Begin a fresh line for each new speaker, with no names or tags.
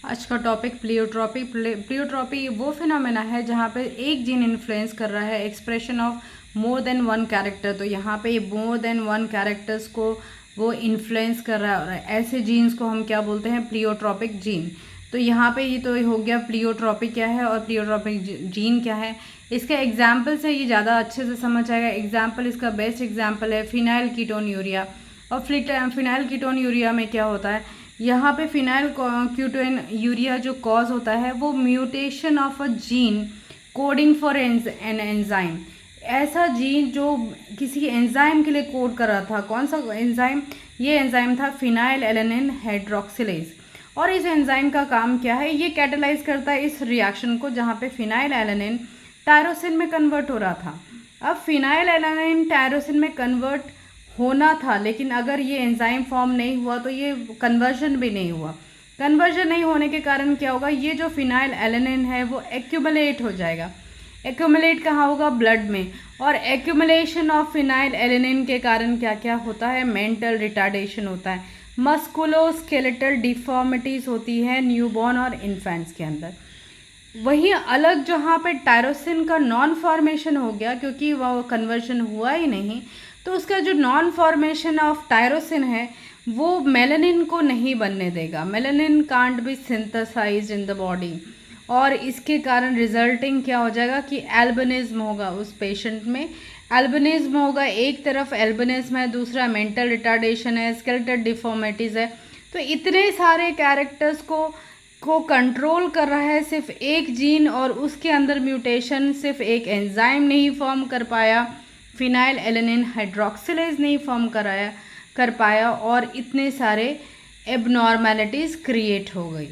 आज का topic pleiotropy. Pleiotropy वो फिनोमेना है जहाँ पे एक जीन इन्फ्लुएंस कर रहा है expression of more than one character. तो यहाँ पे मोर देन वन कैरेक्टर्स को वो इन्फ्लुएंस कर रहा है, और ऐसे जीन्स को हम क्या बोलते हैं? Pleiotropic gene. तो यहाँ पे ये तो हो गया प्लियोट्रॉपी क्या है और प्लियोट्रॉपिक जीन क्या है। इसका एग्जाम्पल से ये ज़्यादा अच्छे से समझ आएगा। एग्जाम्पल, इसका बेस्ट एग्जाम्पल है फिनाइल कीटोन यूरिया। और फिनाइल कीटोन यूरिया में क्या होता है? यहाँ पे फिनाइल कीटोन यूरिया जो कॉज होता है वो mutation of a gene coding for an enzyme. ऐसा जीन जो किसी एंजाइम के लिए कोड कर रहा था। कौन सा एंजाइम? ये एंजाइम था फिनाइल एलेनिन हाइड्रोक्सिलेज। और इस एंजाइम का काम क्या है? ये कैटेलाइज करता है इस रिएक्शन को जहाँ पे फिनाइल एलेनिन टायरोसिन में कन्वर्ट हो रहा था। अब फिनाइल एलेनिन टायरोसिन में कन्वर्ट होना था, लेकिन अगर ये एंजाइम फॉर्म नहीं हुआ तो ये कन्वर्जन भी नहीं हुआ। कन्वर्जन नहीं होने के कारण क्या होगा? ये जो फिनाइल एलेनिन है वो एक्यूमुलेट हो जाएगा। एक्यूमुलेट कहाँ होगा? ब्लड में। और एक्यूमुलेशन ऑफ फिनाइल एलेनिन के कारण क्या क्या होता है? मेंटल रिटार्डेशन होता है, मस्कुलोस्केलेटल डिफॉर्मिटीज़ होती है न्यूबॉर्न और इन्फेंट्स के अंदर। वही अलग जहाँ पे टायरोसिन का नॉन फॉर्मेशन हो गया क्योंकि वो कन्वर्जन हुआ ही नहीं, तो उसका जो नॉन फॉर्मेशन ऑफ टायरोसिन है वो मेलानिन को नहीं बनने देगा। Melanin can't be synthesised in the body, और इसके कारण रिजल्टिंग क्या हो जाएगा कि एल्बिनिज्म होगा उस पेशेंट में। एल्बिनिज्म होगा, एक तरफ एल्बिनिज्म है, दूसरा मेंटल रिटार्डेशन है, स्केलेटल डिफॉर्मिटीज़ है। तो इतने सारे कैरेक्टर्स को कंट्रोल कर रहा है सिर्फ एक जीन, और उसके अंदर म्यूटेशन सिर्फ एक एंजाइम नहीं फॉर्म कर पाया, फिनाइल एलेनिन हाइड्रोक्सिलेज नहीं फॉर्म कर पाया, और इतने सारे एबनॉर्मेलिटीज़ क्रिएट हो गई।